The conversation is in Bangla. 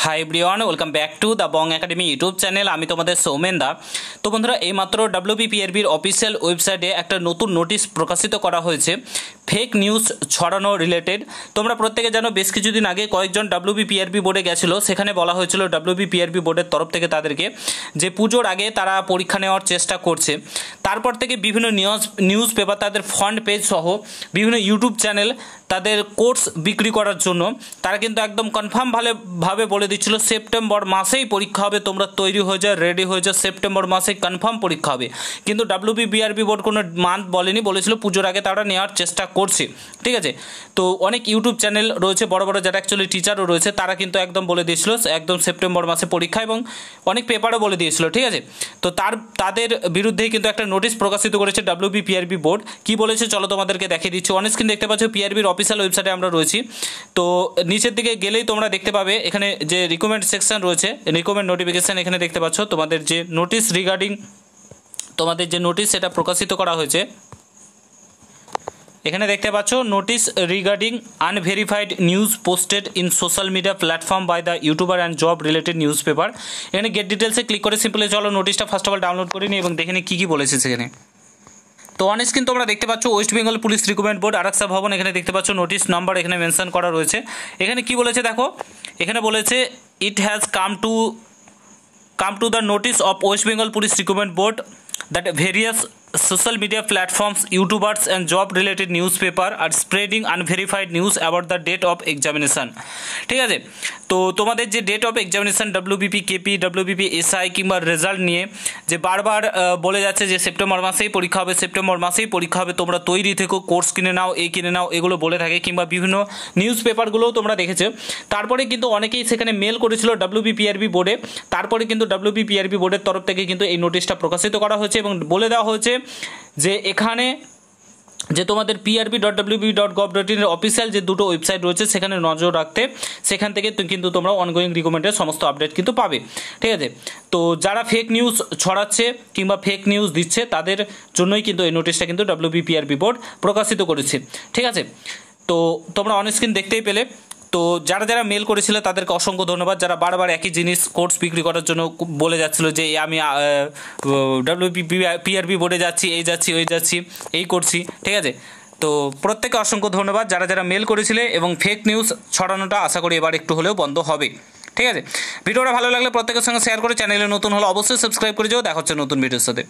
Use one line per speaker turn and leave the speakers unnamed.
Hi everyone, welcome back to the Bong academy YouTube channel. আমি তোমাদের সৌমেন দা। তো বন্ধুরা, এইমাত্র WBPRBর অফিসিয়াল ওয়েবসাইটে একটা নতুন নোটিশ প্রকাশিত করা হয়েছে ফেক নিউজ ছড়ানো রিলেটেড। তোমরা প্রত্যেকে জানো, বেশ কিছুদিন আগে কয়েকজন WBPRB বোর্ডে গেছিলো, সেখানে বলা হয়েছিল WBPRB বোর্ডের তরফ থেকে তাদেরকে যে পুজোর আগে তারা পরীক্ষা নেওয়ার চেষ্টা করছে। তারপর থেকে বিভিন্ন নিউজ পেপার তাদের ফ্রন্ট পেজ সহ বিভিন্ন ইউটিউব চ্যানেল তাদের কোর্স বিক্রি করার জন্য তারা কিন্তু একদম কনফার্ম ভাবে বলে দিচ্ছিল সেপ্টেম্বর মাসেই পরীক্ষা হবে, তোমরা তৈরি হয়ে যাও, রেডি হয়ে যাও, সেপ্টেম্বর মাসেই কনফার্ম পরীক্ষা হবে। কিন্তু WBPRB বোর্ড কোনো মান্থ বলেনি, বলেছিল পুজোর আগে তারা নেওয়ার চেষ্টা করছে। ঠিক আছে, তো অনেক ইউটিউব চ্যানেল রয়েছে বড় বড়, যারা অ্যাকচুয়ালি টিচারও রয়েছে, তারা কিন্তু একদম বলে দিয়েছিল একদম সেপ্টেম্বর মাসে পরীক্ষা, এবং অনেক পেপারও বলে দিয়েছিল। ঠিক আছে, তো তাদের বিরুদ্ধেই কিন্তু একটা নোটিশ প্রকাশিত করেছে WBPRB বোর্ড। কি বলেছে চলো তোমাদেরকে দেখিয়ে দিচ্ছি। অন স্ক্রিন দেখতে পাচ্ছ পিআরবির অফিসিয়াল ওয়েবসাইটে আমরা রয়েছি। তো নিচের দিকে গেলেই তোমরা দেখতে পাবে এখানে যে রিকমেন্ড সেকশন রয়েছে, রিকমেন্ড নোটিফিকেশান এখানে দেখতে পাচ্ছ। তোমাদের যে নোটিশ সেটা প্রকাশিত করা হয়েছে। এখানে দেখতে পাচ্ছ notice regarding unverified news posted in social media platform by the YouTuber and job related news paper. এখানে গেট ডিটেলসে ক্লিক করে সিম্পলি চলো নোটিশটা ফার্স্ট অফ অল ডাউনলোড করে নিই এবং দেখে নিই কী কী বলেছে সেখানে। তো অন স্ক্রিন তোমরা দেখতে পাচ্ছ West Bengal police recruitment board Araksha ভবন। এখানে দেখতে পাচ্ছ নোটিশ নাম্বার এখানে মেনশন করা রয়েছে। এখানে কি বলেছে দেখো, এখানে বলেছে it has come to the notice of West Bengal police recruitment board that various social media platforms, YouTubers and job related newspaper are spreading unverified news about the date of examination। ঠিক আছে, তো তোমাদের যে date of examination WBP KP WBP SI কিংবা রেজাল্ট নিয়ে যে বারবার বলে যাচ্ছে যে সেপ্টেম্বর মাসেই পরীক্ষা হবে, সেপ্টেম্বর মাসেই পরীক্ষা হবে, তোমরা তৈরি থেকো, কোর্স কিনে নাও, কিনে নাও, এগুলো বলে থাকে, কিংবা বিভিন্ন নিউজ পেপারগুলোও তোমরা দেখেছো। তারপরে কিন্তু অনেকেই সেখানে মেল করেছিল WBPRB বোর্ডে। তারপরে কিন্তু WBPRB বোর্ডের তরফ থেকে কিন্তু এই নোটিশটা প্রকাশিত করা হয়েছে এবং বলে দেওয়া হয়েছে যে এখানে যে তোমাদের prb.wb.gov.in এর অফিসিয়াল যে দুটো ওয়েবসাইট রয়েছে সেখানে নজর রাখতে, সেখান থেকে কিন্তু তোমরা অনগোয়িং রিকমেন্ডের সমস্ত আপডেট কিন্তু পাবে। ঠিক আছে, তো যারা ফেক নিউজ ছড়াচ্ছে কিংবা ফেক নিউজ দিচ্ছে তাদের জন্যই কিন্তু এই নোটিশটা কিন্তু WBPRB বোর্ড প্রকাশিত করেছে। ঠিক আছে, তো তোমরা অন স্ক্রিন দেখতেই পেলে। তো যারা মেল করেছিল তাদেরকে অসংখ্য ধন্যবাদ, যারা বারবার একই জিনিস কোর্স বিক্রি করার জন্য বলে যাচ্ছিল যে আমি WBPRB বোর্ডে যাচ্ছি, ওই যাচ্ছি, এই করছি। ঠিক আছে, তো প্রত্যেকে অসংখ্য ধন্যবাদ যারা মেল করেছিলে, এবং ফেক নিউজ ছড়ানোটা আশা করি এবার একটু হলেও বন্ধ হবে। ঠিক আছে, ভিডিওটা ভালো লাগলে প্রত্যেকের সঙ্গে শেয়ার করে, চ্যানেলে নতুন হলে অবশ্যই সাবস্ক্রাইব করে যাও। দেখা হচ্ছে নতুন ভিডিওর সাথে।